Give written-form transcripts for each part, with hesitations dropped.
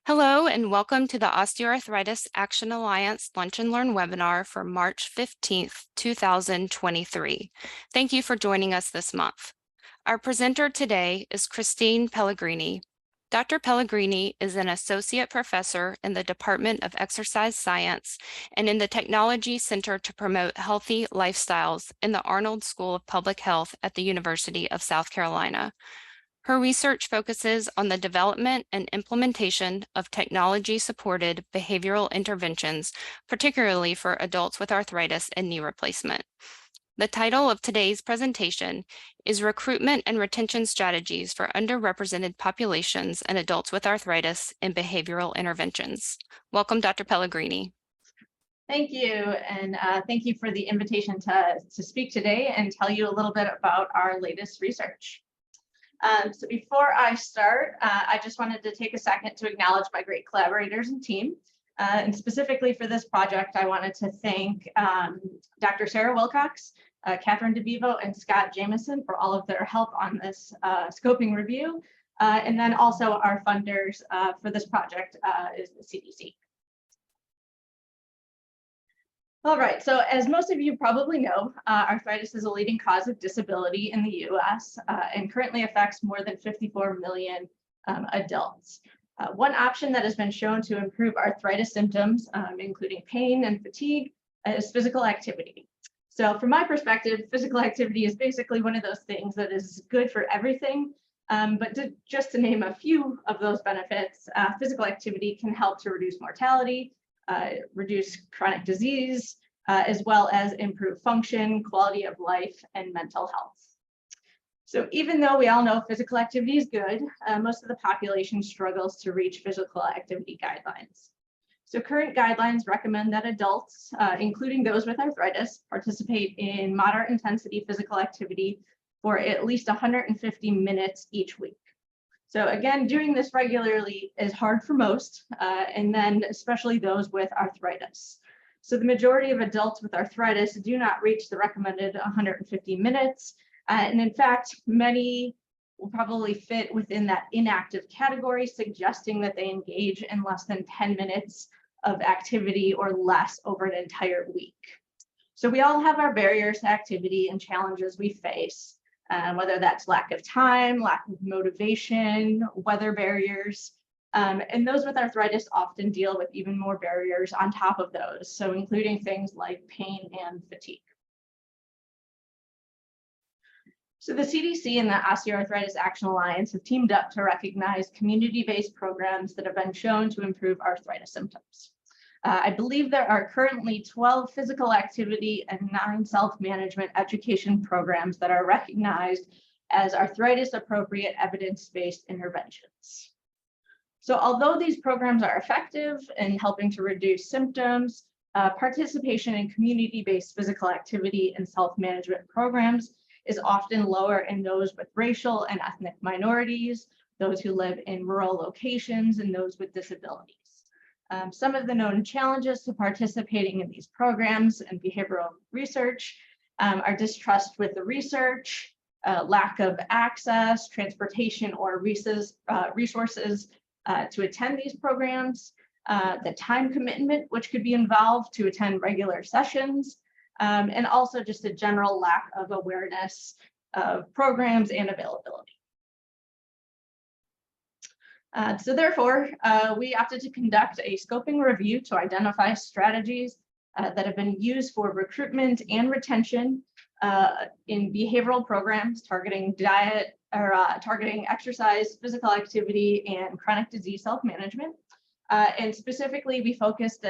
Hello and welcome to the Osteoarthritis Action Alliance Lunch and Learn webinar for March 15th, 2023. Thank you for joining us this month. Our presenter today is Christine Pellegrini. Dr. Pellegrini is an associate professor in the Department of Exercise Science and in the Technology Center to Promote Healthy Lifestyles in the Arnold School of Public Health at the University of South Carolina. Her research focuses on the development and implementation of technology-supported behavioral interventions, particularly for adults with arthritis and knee replacement. The title of today's presentation is Recruitment and Retention Strategies for Underrepresented Populations and Adults with Arthritis in Behavioral Interventions. Welcome, Dr. Pellegrini. Thank you, and thank you for the invitation to speak today and tell you a little bit about our latest research. So before I start, I just wanted to take a second to acknowledge my great collaborators and team. And specifically for this project, I wanted to thank Dr. Sarah Wilcox, Catherine DeVivo, and Scott Jameson for all of their help on this scoping review. And then also our funders for this project is the CDC. All right, so as most of you probably know, arthritis is a leading cause of disability in the US and currently affects more than 54 million adults. One option that has been shown to improve arthritis symptoms, including pain and fatigue, is physical activity. So from my perspective, physical activity is basically one of those things that is good for everything. But just to name a few of those benefits, physical activity can help to reduce mortality, reduce chronic disease, as well as improve function, quality of life, and mental health. So even though we all know physical activity is good, most of the population struggles to reach physical activity guidelines. So current guidelines recommend that adults, including those with arthritis, participate in moderate intensity physical activity for at least 150 minutes each week. So again, doing this regularly is hard for most, and then especially those with arthritis. So the majority of adults with arthritis do not reach the recommended 150 minutes. And in fact, many will probably fit within that inactive category, suggesting that they engage in less than 10 minutes of activity or less over an entire week. So we all have our barriers to activity and challenges we face. Whether that's lack of time, lack of motivation, weather barriers. And those with arthritis often deal with even more barriers on top of those, so including things like pain and fatigue. So the CDC and the Osteoarthritis Action Alliance have teamed up to recognize community-based programs that have been shown to improve arthritis symptoms. I believe there are currently 12 physical activity and 9 self-management education programs that are recognized as arthritis-appropriate evidence-based interventions. So although these programs are effective in helping to reduce symptoms, participation in community-based physical activity and self-management programs is often lower in those with racial and ethnic minorities, those who live in rural locations, and those with disabilities. Some of the known challenges to participating in these programs and behavioral research are distrust with the research, lack of access, transportation, or resources to attend these programs, the time commitment which could be involved to attend regular sessions, and also just a general lack of awareness of programs and availability. So therefore, we opted to conduct a scoping review to identify strategies that have been used for recruitment and retention in behavioral programs targeting diet or targeting exercise, physical activity, and chronic disease self-management. And specifically, we focused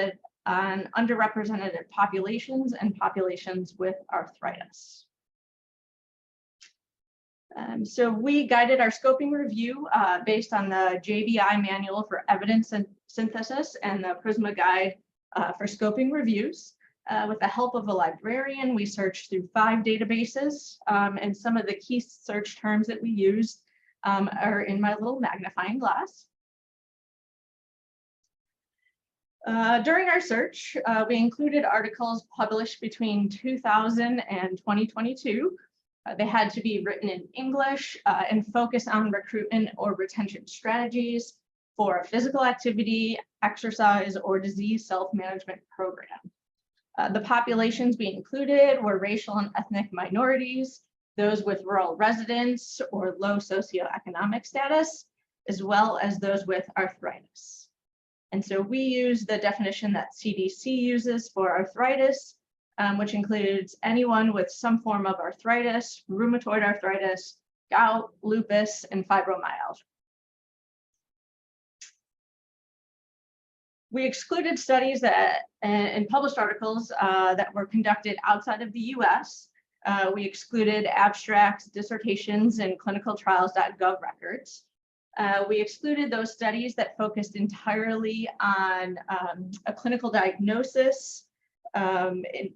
on underrepresented populations and populations with arthritis. So we guided our scoping review based on the JBI Manual for Evidence and Synthesis and the PRISMA Guide for Scoping Reviews. With the help of a librarian, we searched through 5 databases, and some of the key search terms that we used are in my little magnifying glass. During our search, we included articles published between 2000 and 2022. They had to be written in English and focus on recruitment or retention strategies for a physical activity, exercise, or disease self-management program. The populations being included were racial and ethnic minorities, those with rural residence or low socioeconomic status, as well as those with arthritis. And so we use the definition that CDC uses for arthritis, which includes anyone with some form of arthritis, rheumatoid arthritis, gout, lupus, and fibromyalgia. We excluded studies that and published articles that were conducted outside of the US. We excluded abstracts, dissertations, and clinicaltrials.gov records. We excluded those studies that focused entirely on a clinical diagnosis in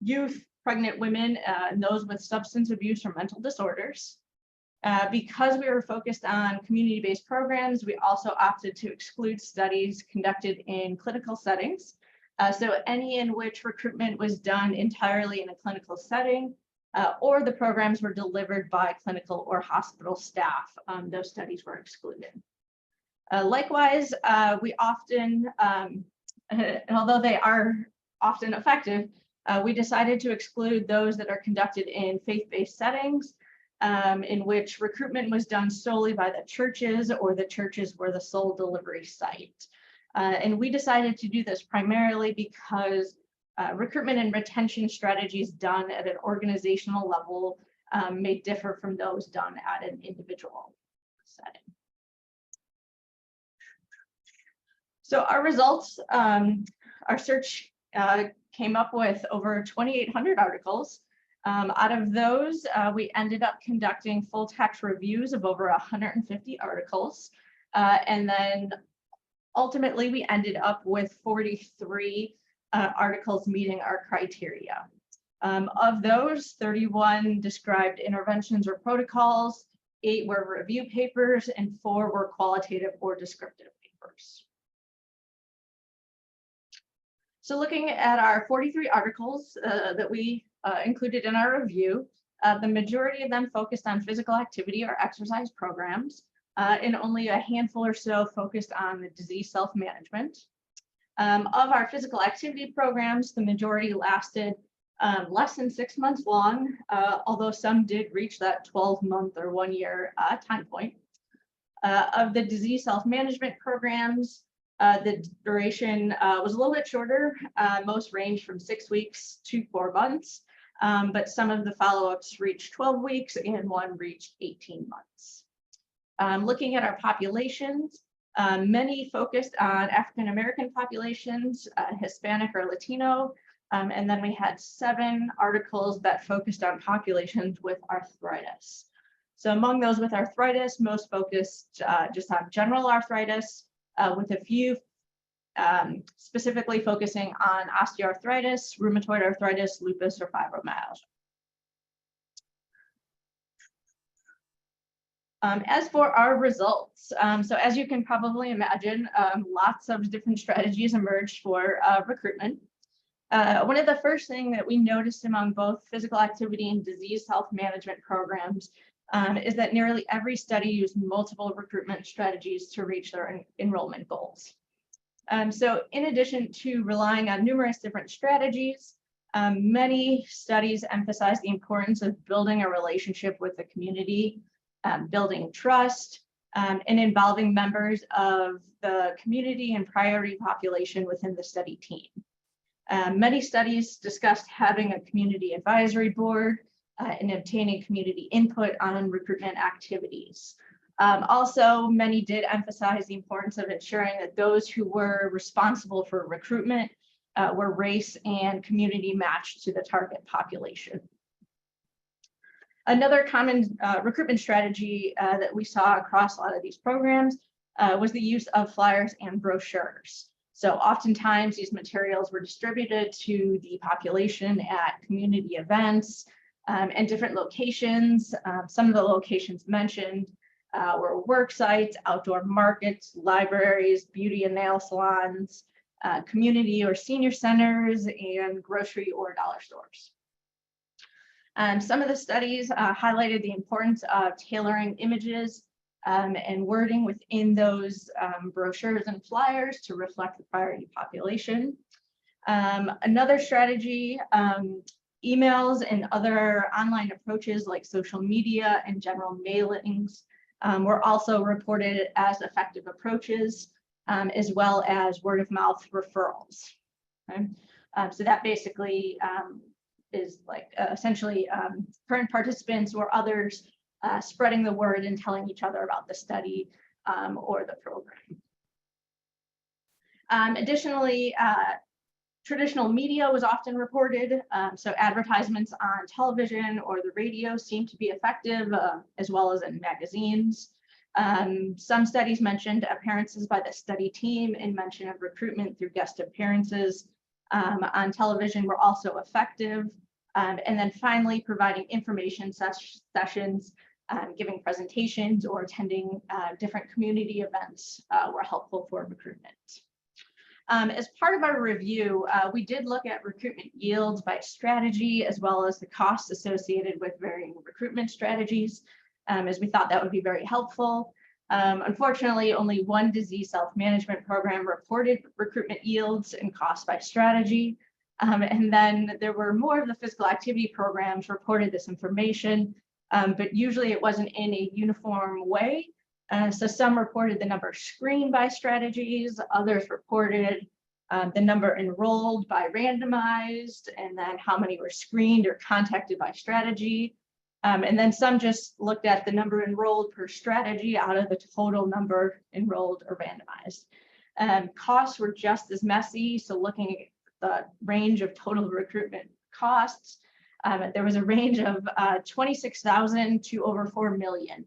youth, pregnant women, and those with substance abuse or mental disorders. Because we were focused on community-based programs, we also opted to exclude studies conducted in clinical settings. So any in which recruitment was done entirely in a clinical setting, or the programs were delivered by clinical or hospital staff, those studies were excluded. Likewise, we often, although they are often effective, we decided to exclude those that are conducted in faith-based settings, in which recruitment was done solely by the churches, or the churches were the sole delivery site. And we decided to do this primarily because recruitment and retention strategies done at an organizational level may differ from those done at an individual setting. So our results, our search came up with over 2,800 articles. Out of those, we ended up conducting full text reviews of over 150 articles. And then ultimately, we ended up with 43 articles meeting our criteria. Of those, 31 described interventions or protocols, 8 were review papers, and 4 were qualitative or descriptive papers. So looking at our 43 articles that we included in our review, the majority of them focused on physical activity or exercise programs, and only a handful or so focused on the disease self-management. Of our physical activity programs, the majority lasted less than 6 months long, although some did reach that 12-month or 1-year time point. Of the disease self-management programs, the duration was a little bit shorter. Most ranged from 6 weeks to 4 months, but some of the follow-ups reached 12 weeks and one reached 18 months. Looking at our populations, many focused on African American populations, Hispanic or Latino, and then we had 7 articles that focused on populations with arthritis. So among those with arthritis, most focused just on general arthritis, with a few specifically focusing on osteoarthritis, rheumatoid arthritis, lupus, or fibromyalgia. As for our results, so as you can probably imagine, lots of different strategies emerged for recruitment. One of the first things that we noticed among both physical activity and disease self-management programs is that nearly every study used multiple recruitment strategies to reach their enrollment goals. So in addition to relying on numerous different strategies, many studies emphasize the importance of building a relationship with the community, building trust, and involving members of the community and priority population within the study team. Many studies discussed having a community advisory board and obtaining community input on recruitment activities. Also, many did emphasize the importance of ensuring that those who were responsible for recruitment were race and community matched to the target population. Another common recruitment strategy that we saw across a lot of these programs was the use of flyers and brochures. So oftentimes these materials were distributed to the population at community events and different locations. Some of the locations mentioned were work sites, outdoor markets, libraries, beauty and nail salons, community or senior centers, and grocery or dollar stores. Some of the studies highlighted the importance of tailoring images and wording within those brochures and flyers to reflect the priority population. Another strategy, emails and other online approaches like social media and general mailings were also reported as effective approaches, as well as word of mouth referrals. Okay? So that basically is like essentially current participants or others spreading the word and telling each other about the study or the program. Additionally, traditional media was often reported, so advertisements on television or the radio seem to be effective, as well as in magazines. Some studies mentioned appearances by the study team and mention of recruitment through guest appearances on television were also effective. And then finally, providing information sessions, giving presentations or attending different community events were helpful for recruitment. As part of our review, we did look at recruitment yields by strategy, as well as the costs associated with varying recruitment strategies, as we thought that would be very helpful. Unfortunately, only one disease self-management program reported recruitment yields and costs by strategy. And then there were more of the physical activity programs reported this information, but usually it wasn't in a uniform way. So some reported the number screened by strategies, others reported the number enrolled by randomized, and then how many were screened or contacted by strategy. And then some just looked at the number enrolled per strategy out of the total number enrolled or randomized. Costs were just as messy, so looking at the range of total recruitment costs, there was a range of 26,000 to over 4 million.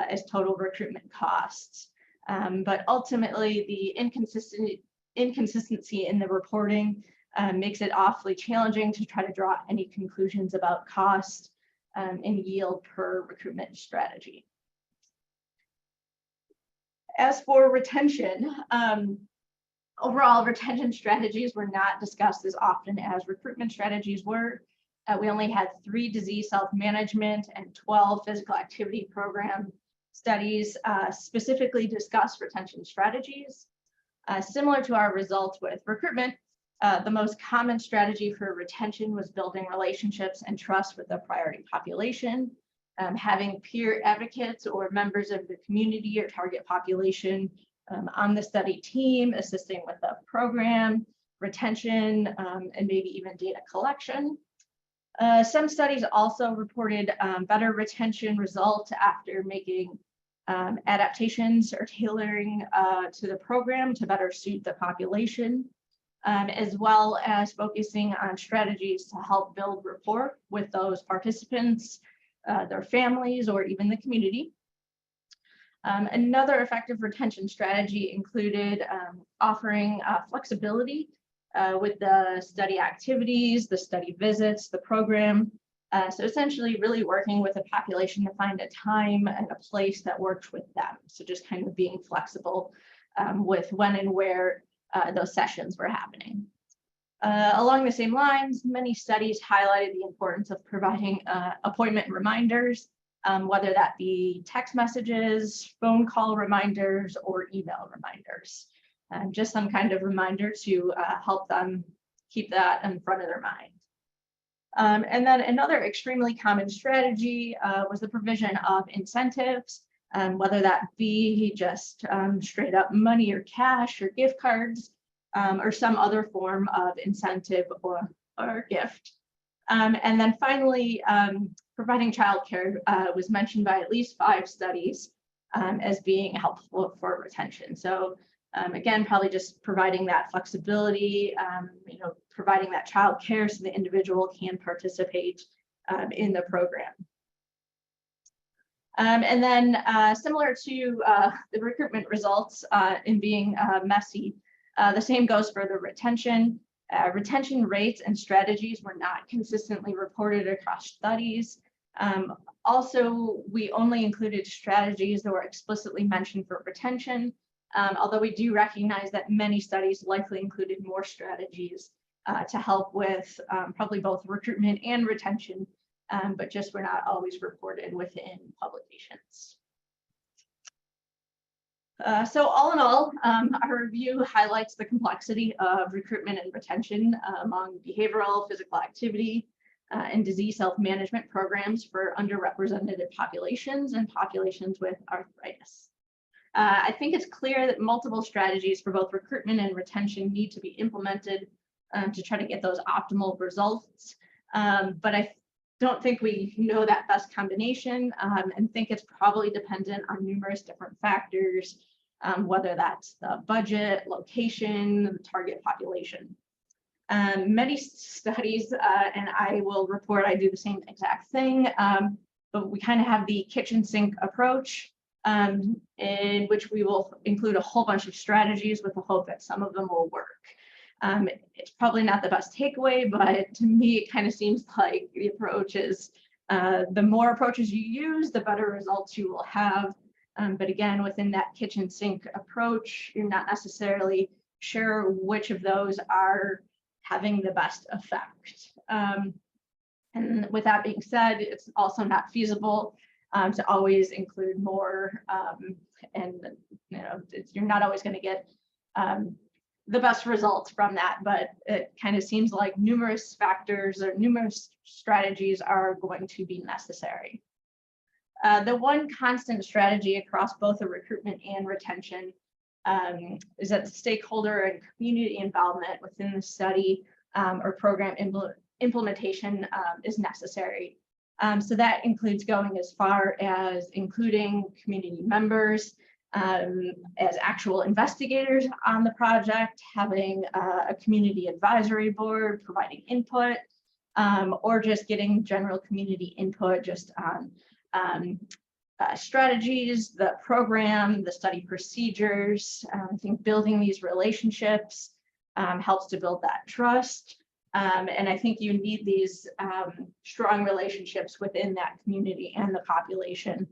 As total recruitment costs. But ultimately, the inconsistency in the reporting makes it awfully challenging to try to draw any conclusions about cost and yield per recruitment strategy. As for retention, overall retention strategies were not discussed as often as recruitment strategies were. We only had 3 disease self-management and 12 physical activity program studies specifically discuss retention strategies. Similar to our results with recruitment, the most common strategy for retention was building relationships and trust with the priority population, having peer advocates or members of the community or target population on the study team, assisting with the program, retention, and maybe even data collection. Some studies also reported better retention results after making adaptations or tailoring to the program to better suit the population, as well as focusing on strategies to help build rapport with those participants, their families, or even the community. Another effective retention strategy included offering flexibility with the study activities, the study visits, the program. So essentially really working with the population to find a time and a place that works with them. So just kind of being flexible with when and where those sessions were happening. Along the same lines, many studies highlighted the importance of providing appointment reminders, whether that be text messages, phone call reminders, or email reminders. Just some kind of reminder to help them keep that in front of their mind. And then another extremely common strategy was the provision of incentives, whether that be just straight up money or cash or gift cards, or some other form of incentive or gift. And then finally, providing childcare was mentioned by at least 5 studies as being helpful for retention. So again, probably just providing that flexibility, providing that childcare so the individual can participate in the program. And then similar to the recruitment results in being messy, the same goes for the retention. Retention rates and strategies were not consistently reported across studies. Also, we only included strategies that were explicitly mentioned for retention, although we do recognize that many studies likely included more strategies to help with probably both recruitment and retention, but just were not always reported within publications. So all in all, our review highlights the complexity of recruitment and retention among behavioral, physical activity, and disease self-management programs for underrepresented populations and populations with arthritis. I think it's clear that multiple strategies for both recruitment and retention need to be implemented to try to get those optimal results. But I don't think we know that best combination and think it's probably dependent on numerous different factors, whether that's the budget, location, the target population. Many studies, and I will report I do the same exact thing, but we kind of have the kitchen sink approach, in which we will include a whole bunch of strategies with the hope that some of them will work. It's probably not the best takeaway, but to me, it kind of seems like the approach is the more approaches you use, the better results you will have. But again, within that kitchen sink approach, you're not necessarily sure which of those are having the best effect. And with that being said, it's also not feasible to always include more, and you're not always going to get the best results from that, but it kind of seems like numerous factors or numerous strategies are going to be necessary. The one constant strategy across both the recruitment and retention is that the stakeholder and community involvement within the study or program implementation is necessary. So that includes going as far as including community members as actual investigators on the project, having a community advisory board providing input, or just getting general community input just on strategies, the program, the study procedures. I think building these relationships helps to build that trust. And I think you need these strong relationships within that community and the population.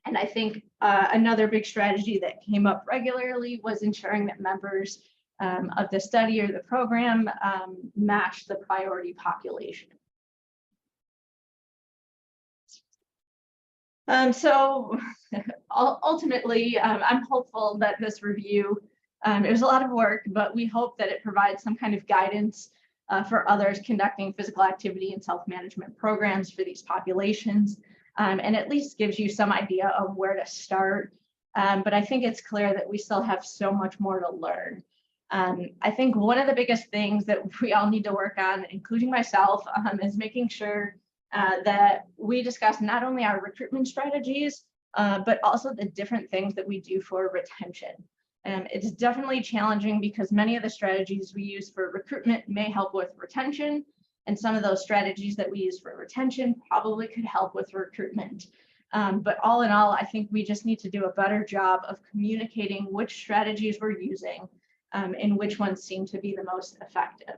And I think another big strategy that came up regularly was ensuring that members of the study or the program match the priority population. So ultimately, I'm hopeful that this review, it was a lot of work, but we hope that it provides some kind of guidance for others conducting physical activity and self-management programs for these populations, and at least gives you some idea of where to start. But I think it's clear that we still have so much more to learn. I think one of the biggest things that we all need to work on, including myself, is making sure that we discuss not only our recruitment strategies, but also the different things that we do for retention. It's definitely challenging because many of the strategies we use for recruitment may help with retention, and some of those strategies that we use for retention probably could help with recruitment. But all in all, I think we just need to do a better job of communicating which strategies we're using and which ones seem to be the most effective.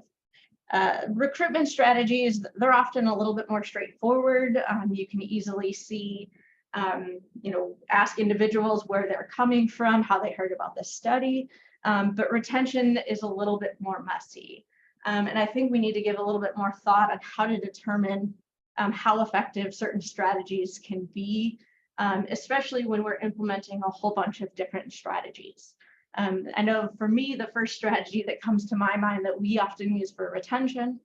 Recruitment strategies, they're often a little bit more straightforward. You can easily see, ask individuals where they're coming from, how they heard about the study, but retention is a little bit more messy. And I think we need to give a little bit more thought on how to determine how effective certain strategies can be, especially when we're implementing a whole bunch of different strategies. I know for me, the first strategy that comes to my mind that we often use for retention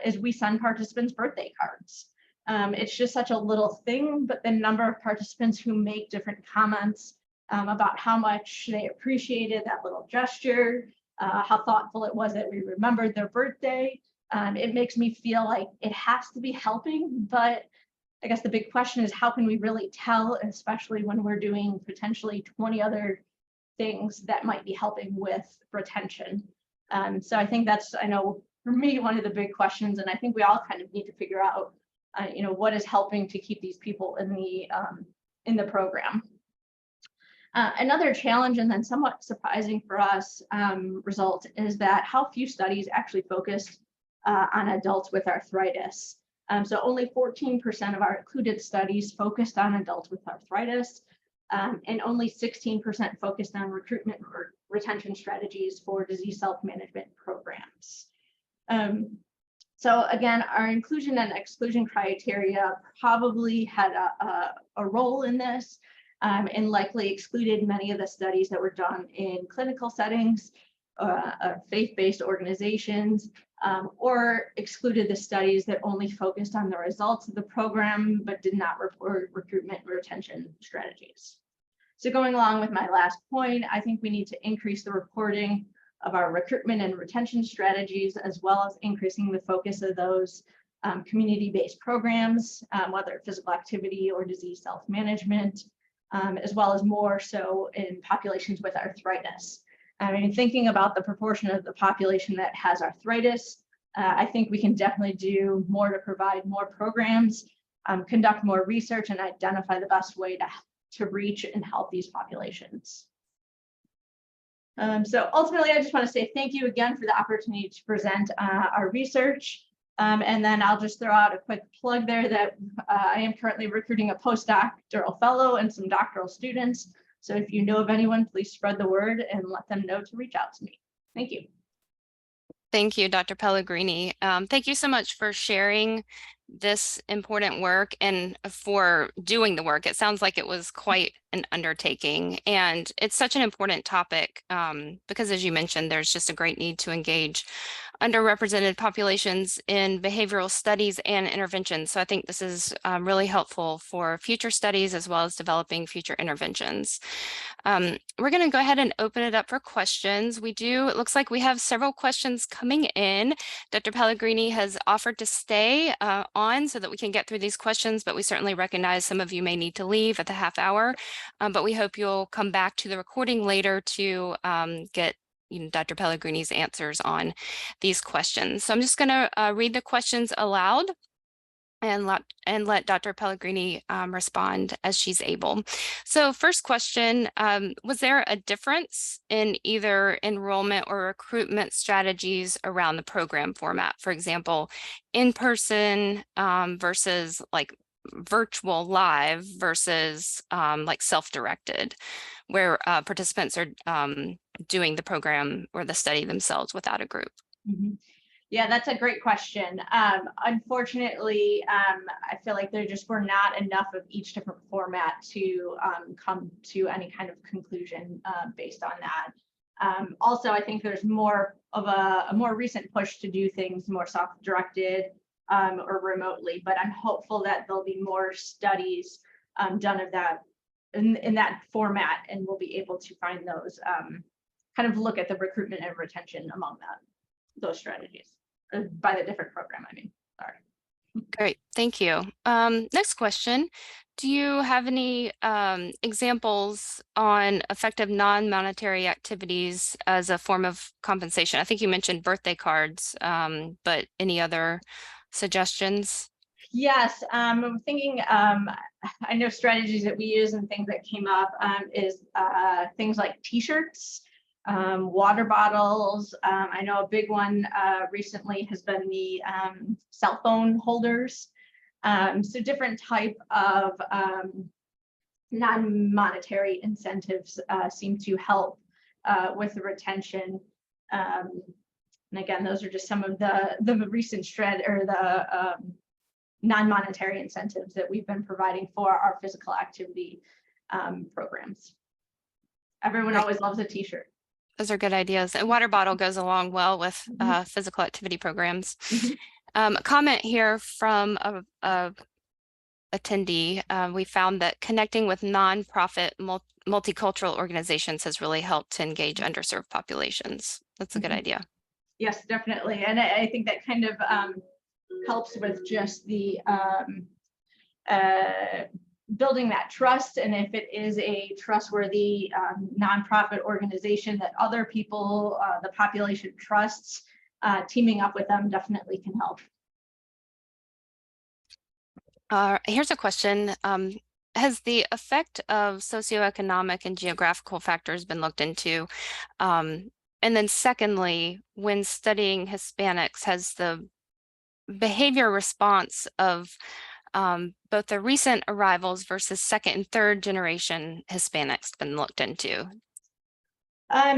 is we send participants birthday cards. It's just such a little thing, but the number of participants who make different comments about how much they appreciated that little gesture, how thoughtful it was that we remembered their birthday, it makes me feel like it has to be helping. But I guess the big question is, how can we really tell, especially when we're doing potentially 20 other things that might be helping with retention? So I think that's, I know for me, one of the big questions, and I think we all kind of need to figure out, what is helping to keep these people in the program. Another challenge, and then somewhat surprising for us, result is that how few studies actually focused on adults with arthritis. So only 14% of our included studies focused on adults with arthritis, and only 16% focused on recruitment or retention strategies for disease self-management programs. So again, our inclusion and exclusion criteria probably had a role in this. and likely excluded many of the studies that were done in clinical settings, faith-based organizations, or excluded the studies that only focused on the results of the program, but did not report recruitment and retention strategies. So going along with my last point, I think we need to increase the reporting of our recruitment and retention strategies, as well as increasing the focus of those community-based programs, whether physical activity or disease self-management, as well as more so in populations with arthritis. I mean, thinking about the proportion of the population that has arthritis, I think we can definitely do more to provide more programs, conduct more research, and identify the best way to reach and help these populations. So ultimately, I just want to say thank you again for the opportunity to present our research. And then I'll just throw out a quick plug there that I am currently recruiting a postdoctoral fellow and some doctoral students. So if you know of anyone, please spread the word and let them know to reach out to me. Thank you. Thank you, Dr. Pellegrini. Thank you so much for sharing this important work and for doing the work. It sounds like it was quite an undertaking, and it's such an important topic because, as you mentioned, there's just a great need to engage underrepresented populations in behavioral studies and interventions. So I think this is really helpful for future studies as well as developing future interventions. We're going to go ahead and open it up for questions. It looks like we have several questions coming in. Dr. Pellegrini has offered to stay on so that we can get through these questions, but we certainly recognize some of you may need to leave at the half hour, but we hope you'll come back to the recording later to get Dr. Pellegrini's answers on these questions. So I'm just going to read the questions aloud and let Dr. Pellegrini respond as she's able. So first question, was there a difference in either enrollment or recruitment strategies around the program format? For example, in-person versus like virtual live versus like self-directed, where participants are doing the program or the study themselves without a group? Mm-hmm. Yeah, that's a great question. Unfortunately, I feel like there just were not enough of each different format to come to any kind of conclusion based on that. Also, I think there's more of a more recent push to do things more self-directed or remotely, but I'm hopeful that there'll be more studies done of that in that format, and we'll be able to find those, kind of look at the recruitment and retention among those strategies by the different program, I mean, sorry. Great, thank you. Next question. Do you have any examples on effective non-monetary activities as a form of compensation? I think you mentioned birthday cards, but any other suggestions? Yes, I'm thinking, I know strategies that we use and things that came up is things like t-shirts, water bottles. I know a big one recently has been the cell phone holders. So different type of non-monetary incentives seem to help with the retention. And again, those are just some of the recent non-monetary incentives that we've been providing for our physical activity programs. Everyone always loves a t-shirt. Those are good ideas. A water bottle goes along well with physical activity programs. A comment here from a attendee. We found that connecting with nonprofit multicultural organizations has really helped to engage underserved populations. That's a good idea. Yes, definitely. And I think that kind of helps with just the building that trust. And if it is a trustworthy nonprofit organization that other people, the population trusts, teaming up with them definitely can help. Here's a question. Has the effect of socioeconomic and geographical factors been looked into? And then secondly, when studying Hispanics, has the behavior response of both the recent arrivals versus second and third generation Hispanics been looked into?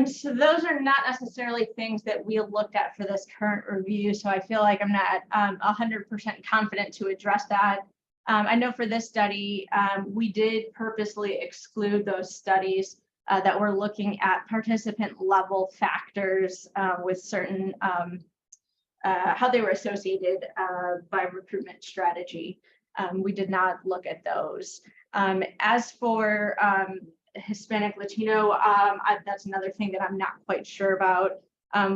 So those are not necessarily things that we looked at for this current review. So I feel like I'm not 100% confident to address that. I know for this study, we did purposely exclude those studies that were looking at participant level factors with certain how they were associated by recruitment strategy. We did not look at those. As for Hispanic Latino, that's another thing that I'm not quite sure about.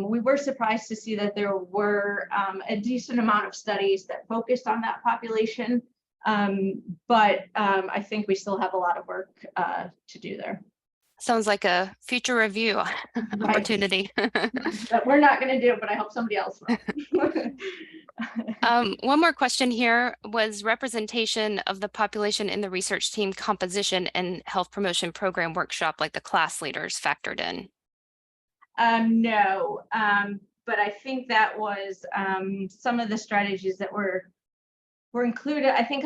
We were surprised to see that there were a decent amount of studies that focused on that population, but I think we still have a lot of work to do there. Sounds like a future review opportunity. That we're not going to do, but I hope somebody else will. One more question here. Was representation of the population in the research team composition and health promotion program workshop, like the class leaders, factored in? No, but I think that was some of the strategies that were included. I think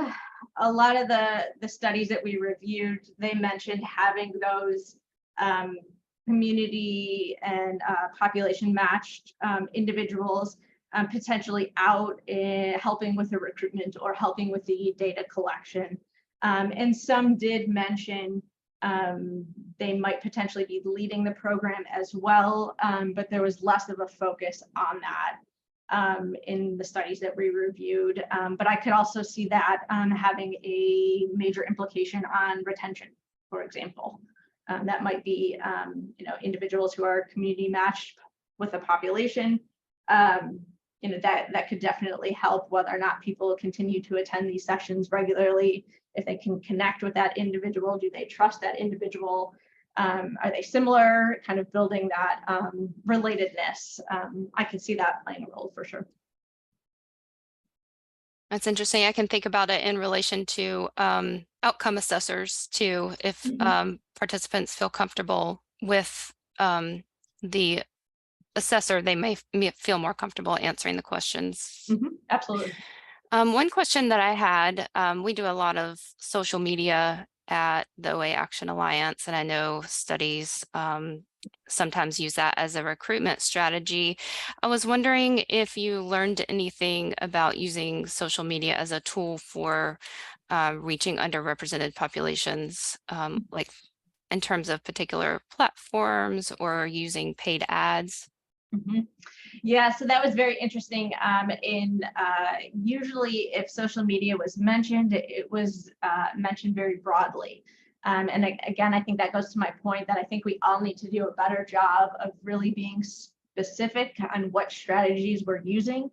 a lot of the studies that we reviewed, they mentioned having those community and population matched individuals potentially out helping with the recruitment or helping with the data collection. And some did mention they might potentially be leading the program as well, but there was less of a focus on that in the studies that we reviewed. But I could also see that having a major implication on retention, for example. That might be individuals who are community matched with the population. That could definitely help whether or not people continue to attend these sessions regularly. If they can connect with that individual, do they trust that individual? Are they similar? Kind of building that relatedness. I can see that playing a role for sure. That's interesting. I can think about it in relation to outcome assessors too. If participants feel comfortable with the assessor, they may feel more comfortable answering the questions. Absolutely. One question that I had, we do a lot of social media at the OA Action Alliance, and I know studies sometimes use that as a recruitment strategy. I was wondering if you learned anything about using social media as a tool for reaching underrepresented populations, like in terms of particular platforms or using paid ads. Yeah, so that was very interesting. Usually if social media was mentioned, it was mentioned very broadly. And again, I think that goes to my point that I think we all need to do a better job of really being specific on what strategies we're using.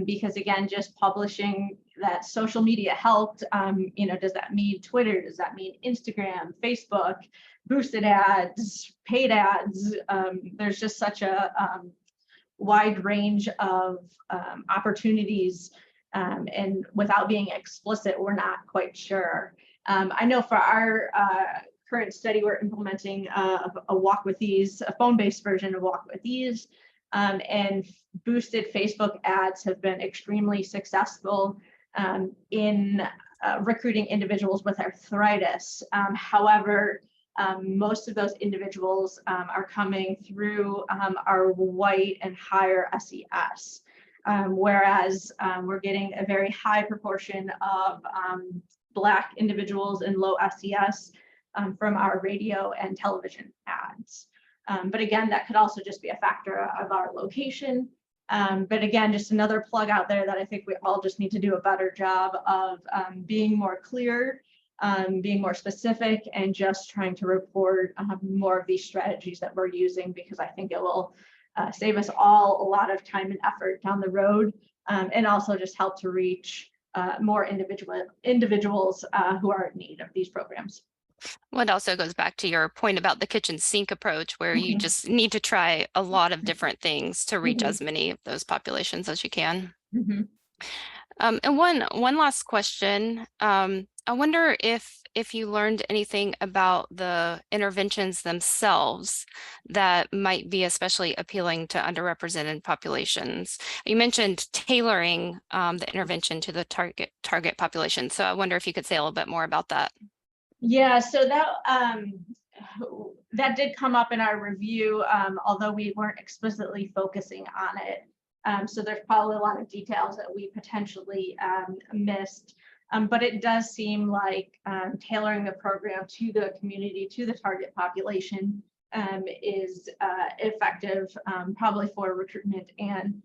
Because again, just publishing that social media helped, does that mean Twitter? Does that mean Instagram, Facebook, boosted ads, paid ads? There's just such a wide range of opportunities, and without being explicit, we're not quite sure. I know for our current study, we're implementing a Walk With Ease, a phone-based version of Walk With Ease, and boosted Facebook ads have been extremely successful in recruiting individuals with arthritis. However, most of those individuals are coming through our white and higher SES, whereas we're getting a very high proportion of Black individuals and low SES from our radio and television ads. But again, that could also just be a factor of our location. But again, just another plug out there that I think we all just need to do a better job of being more clear, being more specific, and just trying to report more of these strategies that we're using, because I think it will save us all a lot of time and effort down the road, and also just help to reach more individuals who are in need of these programs. Well, it also goes back to your point about the kitchen sink approach, where you just need to try a lot of different things to reach as many of those populations as you can. And one last question. I wonder if you learned anything about the interventions themselves that might be especially appealing to underrepresented populations. You mentioned tailoring the intervention to the target population. So I wonder if you could say a little bit more about that. Yeah, so that did come up in our review, although we weren't explicitly focusing on it. So there's probably a lot of details that we potentially missed. But it does seem like tailoring the program to the community, to the target population is effective, probably for recruitment and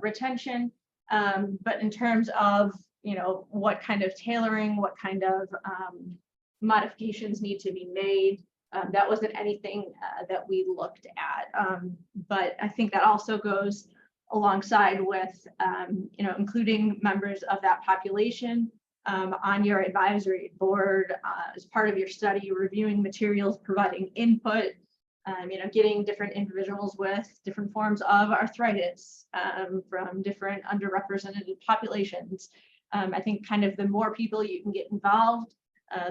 retention. But in terms of, what kind of tailoring, what kind of modifications need to be made, that wasn't anything that we looked at. But I think that also goes alongside with, including members of that population on your advisory board as part of your study, reviewing materials, providing input, getting different individuals with different forms of arthritis from different underrepresented populations. I think kind of the more people you can get involved,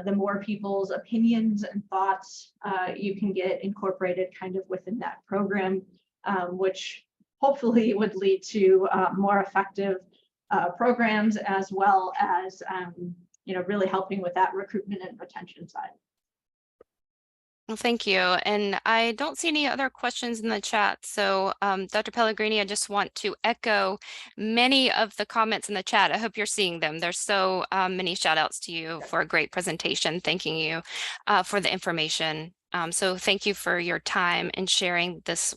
the more people's opinions and thoughts you can get incorporated kind of within that program, which hopefully would lead to more effective programs, as well as really helping with that recruitment and retention side. Well, thank you. And I don't see any other questions in the chat. So Dr. Pellegrini, I just want to echo many of the comments in the chat. I hope you're seeing them. There's so many shout outs to you for a great presentation. Thanking you for the information. So thank you for your time and sharing this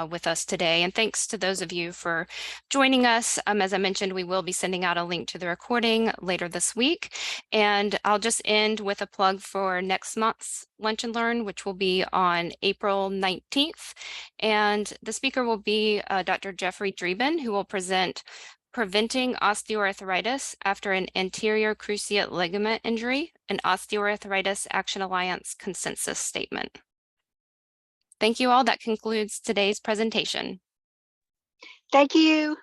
with us today. And thanks to those of you for joining us. As I mentioned, we will be sending out a link to the recording later this week. And I'll just end with a plug for next month's Lunch and Learn, which will be on April 19th. And the speaker will be Dr. Jeffrey Dreeben, who will present Preventing Osteoarthritis After an Anterior Cruciate Ligament Injury, an Osteoarthritis Action Alliance Consensus Statement. Thank you all. That concludes today's presentation. Thank you.